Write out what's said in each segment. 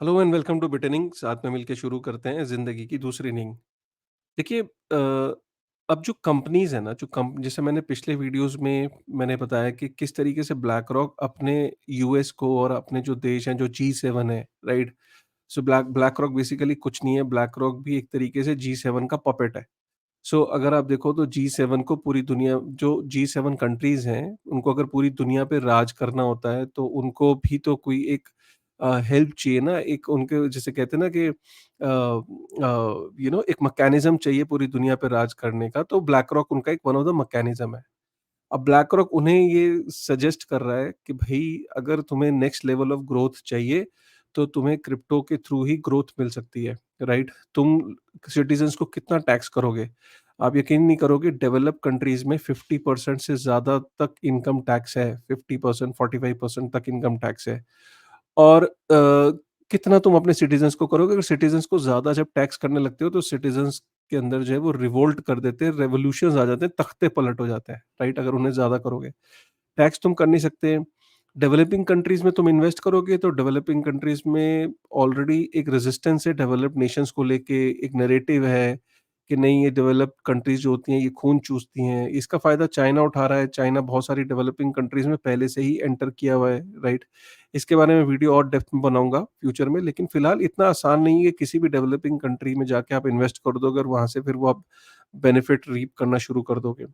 Hello and welcome to बिटनिंग। साथ में मिलके शुरू करते हैं ज़िंदगी की दूसरी इनिंग। देखिए, अब जो कंपनीज़ हैं ना, जो कम जैसे मैंने पिछले वीडियोज़ में मैंने बताया कि किस तरीके से ब्लैक रॉक अपने यूएस को और अपने जो देश हैं, जो जी7 है, right? So black rock basically कुछ नहीं है, ब्लैक रॉक भी एक तरीके से जी7 का पपेट है। सो अगर आप देखो तो जी7 को पूरी दुनिया जो जी7 कंट्रीज़ हैं, उनको अगर पूरी दुनिया पे राज करना होता है, तो उनको भी तो कोई एक हेल्प चाहिए ना, एक उनके जिसे कहते हैं ना कि एक मैकेनिज़्म चाहिए पूरी दुनिया पे राज करने का, तो ब्लैक रॉक उनका एक वन ऑफ द मैकेनिज़्म है। अब ब्लैक रॉक उन्हें ये सजेस्ट कर रहा है कि भई अगर तुम्हें नेक्स्ट लेवल ऑफ ग्रोथ चाहिए, तो तुम्हें क्रिप्टो के थ्रू ही ग्रोथ मिल सकती है, राइट? तुम सिटिज़न्स को कितना टैक्स करोगे? आप यकीन नहीं करोगे, डेवलप्ड कंट्रीज़ में 50% से ज़्यादा तक इनकम टैक्स है, 50% 45% तक इनकम टैक्स है। और कितना तुम अपने सिटिज़न्स को करोगे? अगर सिटिज़न्स को ज़्यादा जब टैक्स करने लगते हो, तो सिटिज़न्स के अंदर जो है वो रिवोल्ट कर देते हैं, रेवोल्यूशंस आ जाते हैं, तख्ते पलट हो जाते हैं, राइट? अगर उन्हें ज़्यादा करोगे। टैक्स तुम कर नहीं सकते। डेवलपिंग कंट्रीज़ में तुम इन्वेस्ट करोगे, तो डेवलपिंग कंट्रीज़ में ऑलरेडी एक रेजिस्टेंस है डेवलप्ड नेशंस को लेके, एक नैरेटिव है कि नहीं, ये डेवलप्ड कंट्रीज़ जो होती हैं, ये खून चूसती हैं। इसका फ़ायदा चाइना उठा रहा है। चाइना बहुत सारी डेवलपिंग कंट्रीज़ में पहले से ही एंटर किया हुआ है, राइट? इसके बारे में वीडियो और डेप्थ में बनाऊँगा फ्यूचर में, लेकिन फ़िलहाल इतना आसान नहीं है कि किसी भी डेवलपिंग कंट्री में जाके आप इन्वेस्ट कर दोगे और वहाँ से फिर वो आप बेनिफिट रीप करना शुरू कर दोगे।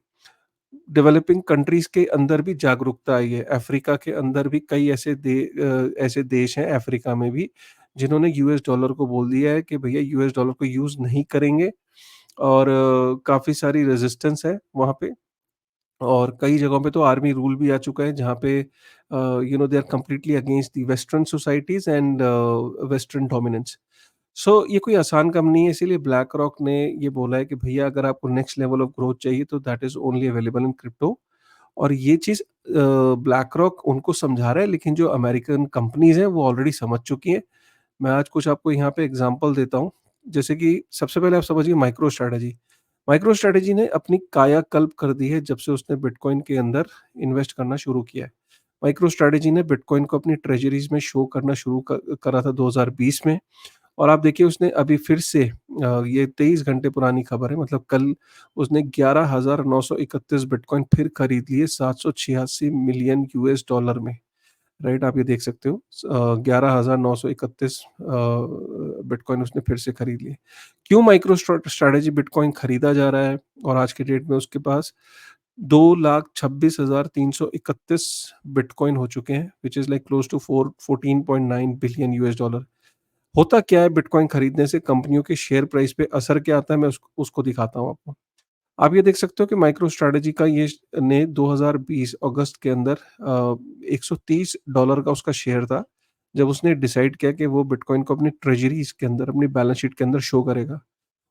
डेवलपिंग कंट्रीज़ के अंदर भी जागरूकता आई है। अफ्रीका के अंदर भी कई ऐसे देश हैं अफ्रीका में भी, जिन्होंने यूएस डॉलर को बोल दिया है कि भैया यूएस डॉलर को यूज़ नहीं करेंगे। और काफ़ी सारी रेजिस्टेंस है वहाँ पे। और कई जगहों पे तो आर्मी रूल भी आ चुका है, जहाँ पे they are completely against the western societies and western dominance. So ये कोई आसान काम नहीं है, इसीलिए ब्लैक रॉक ने ये बोला है कि भैया अगर आपको नेक्स्ट लेवल ऑफ ग्रोथ चाहिए, तो that is only available in crypto. और ये चीज़ ब्लैक रॉक उनको समझा रहा है, लेकिन जो अमेरिकन कंपनीज़ हैं वो ऑलरेडी समझ चुकी हैं। मैं आज कुछ आपको यहाँ पे एग्ज़ाम्पल देता हूँ। जैसे कि सबसे पहले आप समझिए माइक्रो स्ट्रैटेजी। माइक्रो स्ट्रैटेजी ने अपनी कायाकल्प कर दी है जब से उसने बिटकॉइन के अंदर इन्वेस्ट करना शुरू किया है। माइक्रो स्ट्रैटेजी ने बिटकॉइन को अपनी ट्रेज़रीज़ में शो करना शुरू करा था 2020 में। और आप देखिए उसने अभी फिर से ये 23 घंटे पुरानी खबर है, मतलब कल उसने 11,931 बिटकॉइन फिर खरीद लिए 786 मिलियन यूएस डॉलर में। राइट, आप ये देख सकते हो 11,931 बिटकॉइन उसने फिर से खरीद लिए। क्यों माइक्रो स्ट्रैटेजी बिटकॉइन खरीदा जा रहा है? और आज के डेट में उसके पास 2,26,331 बिटकॉइन हो चुके हैं, which is like close to 14.9 billion US dollar. होता क्या है बिटकॉइन खरीदने से कंपनियों के शेयर प्राइस पे असर क्या आता है, मैं उसको उसको दिखाता हूँ आपको। आप ये देख सकते हो कि माइक्रो स्ट्रैटेजी का ये ने 2020 अगस्त के अंदर $130 का उसका शेयर था, जब उसने डिसाइड किया कि वो बिटकॉइन को अपनी ट्रेजरीज के अंदर, अपनी बैलेंस शीट के अंदर शो करेगा।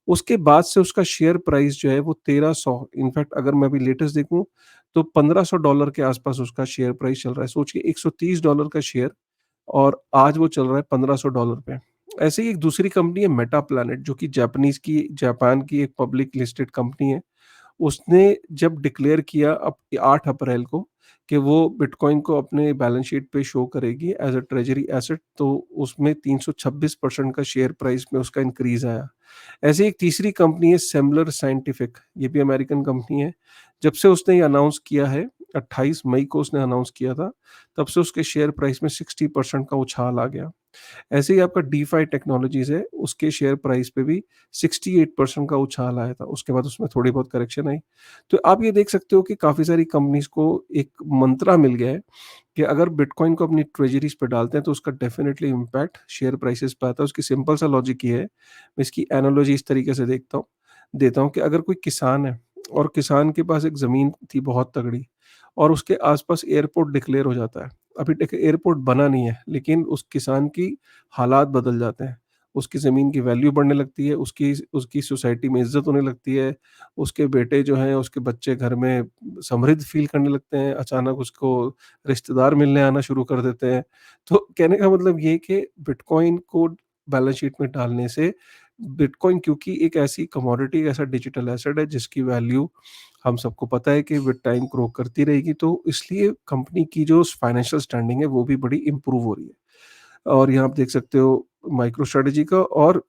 उसके बाद से उसका शेयर प्राइस जो है वो 1300, इनफैक्ट अगर मैं अभी लेटेस्ट देखूँ तो $1500 के आसपास उसका शेयर प्राइस चल रहा है। सोचिए $130 का शेयर, और आज वो चल रहा है $1500 पे। ऐसे ही एक दूसरी कंपनी है मेटा प्लैनेट, जो कि जापान की एक पब्लिक लिस्टेड कंपनी है। उसने जब डिक्लेयर किया 8 अप्रैल को कि वो बिटकॉइन को अपने बैलेंस शीट पे शो करेगी एज़ अ ट्रेजरी एसेट, तो उसमें 326% का शेयर प्राइस में उसका इंक्रीज़ आया। ऐसे ही एक तीसरी कंपनी है सेम्बलर साइंटिफिक, ये भी अमेरिकन कंपनी है। जब से उसने ये अनाउंस किया है, 28 मई को उसने अनाउंस किया था, तब से उसके शेयर प्राइस में 60% का उछाल आ गया। ऐसे ही आपका डीफाई टेक्नोलॉजीज़ है, उसके शेयर प्राइस पे भी 68% का उछाल आया था, उसके बाद उसमें थोड़ी बहुत करेक्शन आई। तो आप ये देख सकते हो कि काफ़ी सारी कंपनीज़ को एक मंत्रा मिल गया है कि अगर बिटकॉइन को अपनी ट्रेजरीज़ पे डालते हैं, तो उसका डेफ़िनिटली इम्पैक्ट शेयर प्राइसेज़ पे आता है। उसकी सिंपल सा लॉजिक ये है, मैं इसकी एनालॉजी इस तरीके से देता हूँ कि अगर कोई किसान है और किसान के पास एक ज़मीन थी बहुत तगड़ी, और उसके आस-पास एयरपोर्ट डिक्लेयर हो जाता है। अभी देखिए एयरपोर्ट बना नहीं है, लेकिन उस किसान की हालात बदल जाते हैं। उसकी ज़मीन की वैल्यू बढ़ने लगती है, उसकी उसकी सोसाइटी में इज़्ज़त होने लगती है, उसके बेटे जो हैं, उसके बच्चे घर में समृद्ध फ़ील करने लगते हैं, अचानक उसको रिश्तेदार मिलने आना शुरू कर देते हैं। तो कहने का मतलब ये है कि बिटकॉइन को बैलेंस शीट में डालने से, बिटकॉइन क्योंकि एक ऐसी कमोडिटी, ऐसा डिजिटल एसेट है जिसकी वैल्यू हम सबको पता है कि विद टाइम ग्रो करती रहेगी, तो इसलिए कंपनी की जो फाइनेंशियल स्टैंडिंग है वो भी बड़ी इम्प्रूव हो रही है। और यहाँ आप देख सकते हो माइक्रो स्ट्रैटेजी का। और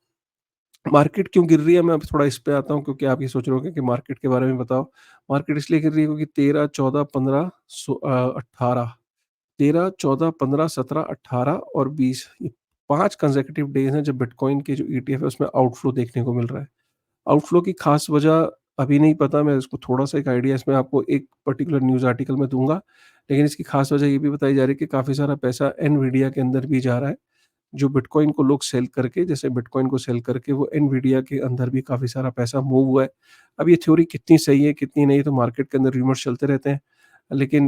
मार्केट क्यों गिर रही है, मैं अब थोड़ा इस पे आता हूँ, क्योंकि आप ये सोच रहे होंगे कि मार्केट के बारे में बताओ। मार्केट इसलिए गिर रही है क्योंकि 13, 14, 15, 18, 13, 14, 15, 17, 18 और 20, ये 5 कंसेक्यूटिव डेज़ हैं जब बिटकॉइन के जो ईटीएफ है उसमें आउटफ्लो देखने को मिल रहा है। आउटफ्लो की खास वजह अभी नहीं पता, मैं इसको थोड़ा-सा एक आइडिया इसमें आपको एक पर्टिकुलर न्यूज़ आर्टिकल में दूँगा। लेकिन इसकी खास वजह ये भी बताई जा रही है कि काफ़ी सारा पैसा एनवीडिया के अंदर भी जा रहा है। जो बिटकॉइन को लोग सेल करके, जैसे बिटकॉइन को सेल करके वो एनवीडिया के अंदर भी काफ़ी सारा पैसा मूव हुआ है। अब ये थ्योरी कितनी सही है, कितनी नहीं, तो मार्केट के अंदर रूमर्स चलते रहते हैं। लेकिन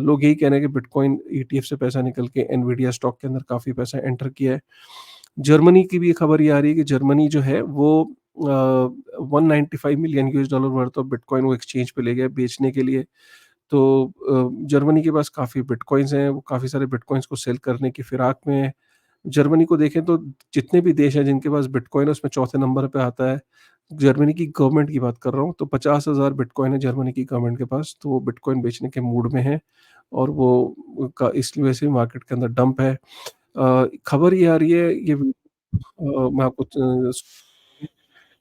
लोग यही कह रहे हैं कि बिटकॉइन ईटीएफ से पैसा निकल के एनवीडिया स्टॉक के अंदर काफ़ी पैसा एंटर किया है। जर्मनी की भी खबर ये आ रही है कि जर्मनी जो है वो 195 million US dollar worth of bitcoin वो एक्सचेंज पे ले गया बेचने के लिए। तो जर्मनी के पास काफ़ी बिटकॉइन्स हैं, वो काफ़ी सारे बिटकॉइन्स को सेल करने की फिराक में है। जर्मनी को देखें तो जितने भी देश हैं जिनके पास बिटकॉइन है उसमें चौथे नंबर पे आता है। जर्मनी की गवर्नमेंट की बात कर रहा हूँ, तो 50,000 बिटकॉइन है जर्मनी की गवर्नमेंट के पास, तो वो बिटकॉइन बेचने के मूड में है। और वो का इस वजह से मार्केट के अंदर डंप है। खबर ये आ रही है, मैं आपको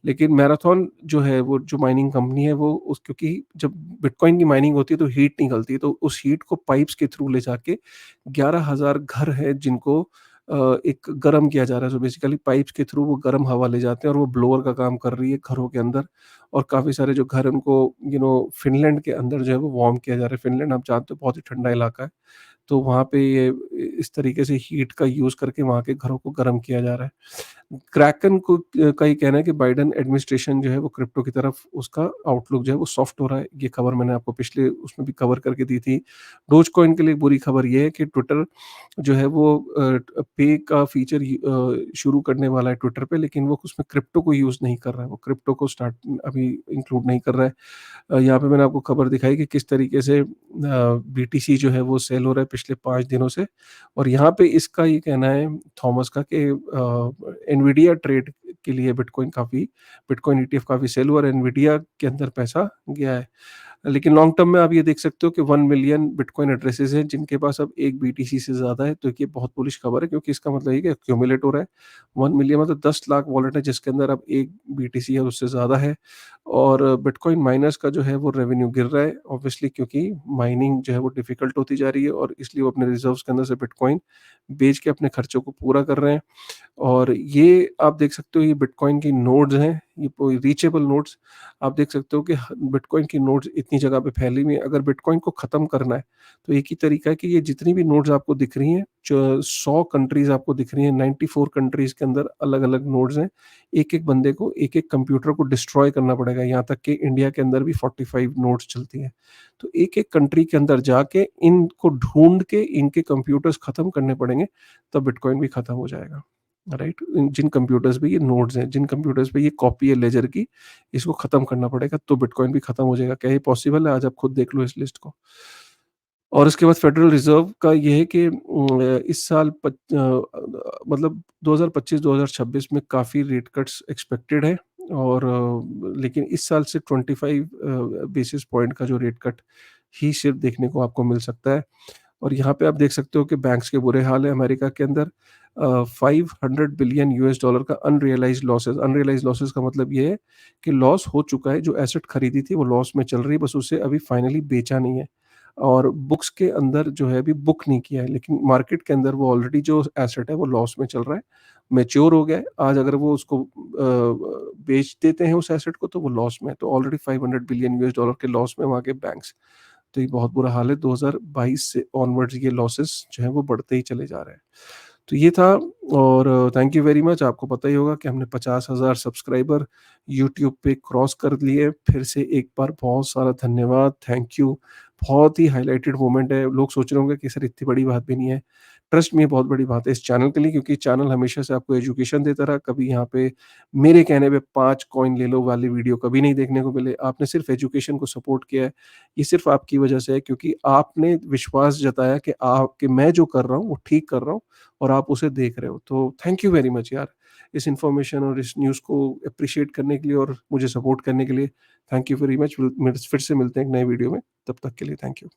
लेकिन मैराथन जो है, वो जो माइनिंग कंपनी है, वो उस क्योंकि जब बिटकॉइन की माइनिंग होती है तो हीट निकलती है, तो उस हीट को पाइप्स के थ्रू ले जाके 11,000 घर हैं जिनको एक गरम किया जा रहा है। सो बेसिकली पाइप्स के थ्रू वो गरम हवा ले जाते हैं और वो ब्लोअर का काम कर रही है घरों के अंदर। और काफ़ी सारे जो घर हैं उनको फ़िनलैंड के अंदर जो है वो वार्म किया जा रहा है। फ़िनलैंड आप जानते हो बहुत ही ठंडा इलाका है। तो वहाँ पे ये इस तरीके से हीट का यूज़ करके वहाँ के घरों को गर्म किया जा रहा है। क्रैकन को का ये कहना है कि बाइडेन एडमिनिस्ट्रेशन जो है वो क्रिप्टो की तरफ उसका आउटलुक जो है वो सॉफ्ट हो रहा है। ये खबर मैंने आपको पिछले उसमें भी कवर करके दी थी। डोजकॉइन के लिए बुरी खबर ये है कि ट्विटर जो है वो पे का फीचर शुरू करने वाला है ट्विटर पे, लेकिन वो उसमें क्रिप्टो को यूज़ नहीं कर रहा है। वो क्रिप्टो को स्टार्ट अभी इंक्लूड नहीं कर रहा है। यहाँ पे मैंने आपको खबर दिखाई कि किस तरीके से बीटीसी जो है वो सेल हो रहा है पिछले 5 दिनों से। और यहाँ पे इसका ये कहना है थॉमस का कि एनवीडिया ट्रेड के लिए बिटकॉइन ईटीएफ काफ़ी सेल हुआ और एनवीडिया के अंदर पैसा गया है। लेकिन लॉन्ग टर्म में आप ये देख सकते हो कि 1 मिलियन बिटकॉइन एड्रेसेस हैं जिनके पास अब 1 बीटीसी से ज़्यादा है, तो ये बहुत बुलिश खबर है, क्योंकि इसका मतलब ये है कि एक्यूमुलेट हो रहा है। 1 मिलियन मतलब 10 लाख वॉलेट है जिसके अंदर अब 1 बीटीसी है, उससे ज़्यादा है। और बिटकॉइन माइनर्स का जो है वो रेवेन्यू गिर रहा है ऑब्वियसली, क्योंकि माइनिंग जो है वो डिफ़िकल्ट होती जा रही है और इसलिए वो अपने रिज़र्व्स के अंदर से बिटकॉइन बेच के अपने खर्चों को पूरा कर रहे हैं। और ये आप देख सकते हो, ये बिटकॉइन की नोड्स हैं, ये रीचेबल नोड्स। आप देख सकते हो कि बिटकॉइन की नोड्स इतनी जगह पे फैली हुई हैं। अगर बिटकॉइन को ख़त्म करना है तो एक ही तरीका है कि ये जितनी भी नोड्स आपको दिख रही हैं, जो 100 कंट्रीज़ आपको दिख रही हैं, 94 कंट्रीज़ के अंदर अलग-अलग नोड्स हैं। एक-एक बंदे को, एक-एक कंप्यूटर को डिस्ट्रॉय करना पड़ेगा। यहाँ तक कि इंडिया के अंदर भी 45 नोड्स चलती हैं। तो एक-एक कंट्री के अंदर जाके इनको ढूँढ के इनके कंप्यूटर्स ख़त्म करने पड़ेंगे, तब बिटकॉइन भी ख़त्म हो जाएगा। राइट? जिन कंप्यूटर्स पे ये नोड्स हैं, जिन कंप्यूटर्स पे ये कॉपी है लेजर की, इसको खत्म करना पड़ेगा, तो बिटकॉइन भी खत्म हो जाएगा। क्या ये पॉसिबल है? आज आप खुद देख लो इस लिस्ट को। और उसके बाद फेडरल रिज़र्व का ये है कि इस साल मतलब 2025-2026 में काफ़ी रेट कट्स एक्सपेक्टेड है। और लेकिन इस साल से 25 बेसिस पॉइंट का जो रेट कट ही सिर्फ़ देखने को आपको मिल सकता है। और यहाँ पे आप देख सकते हो कि बैंक्स के बुरे हाल है अमेरिका के अंदर। 500 बिलियन यूएस डॉलर का अनरियलाइज्ड लॉसेस का मतलब ये है कि लॉस हो चुका है, जो एसेट खरीदी थी वो लॉस में चल रही है, बस उसे अभी फाइनली बेचा नहीं है। और बुक्स के अंदर जो है अभी बुक नहीं किया है, लेकिन मार्केट के अंदर वो ऑलरेडी जो एसेट है वो लॉस में चल रहा है, मैच्योर हो गया है। आज अगर वो उसको बेच देते हैं उस एसेट को, तो वो लॉस में है। तो ऑलरेडी 500 बिलियन यूएस डॉलर के लॉस में वहाँ के बैंक्स। तो ये बहुत बुरा हाल है। 2022 से ऑनवर्ड्स ये लॉसेस जो हैं वो बढ़ते ही चले जा रहे हैं। तो ये था। और थैंक यू वेरी मच। आपको पता ही होगा कि हमने 50,000 सब्सक्राइबर यूट्यूब पे क्रॉस कर लिए। फिर से एक बार बहुत सारा धन्यवाद, थैंक यू। बहुत ही हाइलाइटेड मोमेंट है। लोग सोच रहे होंगे कि सर इतनी बड़ी बात भी नहीं है। ट्रस्ट मी, ये बहुत बड़ी बात है इस चैनल के लिए, क्योंकि चैनल हमेशा से आपको एजुकेशन देता रहा। कभी यहाँ पे मेरे कहने पे 5 कॉइन ले लो वाली वीडियो कभी नहीं देखने को मिले। आपने सिर्फ़ एजुकेशन को सपोर्ट किया है। ये सिर्फ़ आपकी वजह से है, क्योंकि आपने विश्वास जताया कि मैं जो कर रहा हूँ वो ठीक कर रहा हूँ और आप उसे देख रहे हो। तो थैंक यू वेरी मच यार, इस इन्फॉर्मेशन और इस न्यूज़ को एप्रिशिएट करने के लिए और मुझे सपोर्ट करने के लिए। Thank you very much. फिर से मिलते हैं एक नए वीडियो में। तब तक के लिए थैंक यू।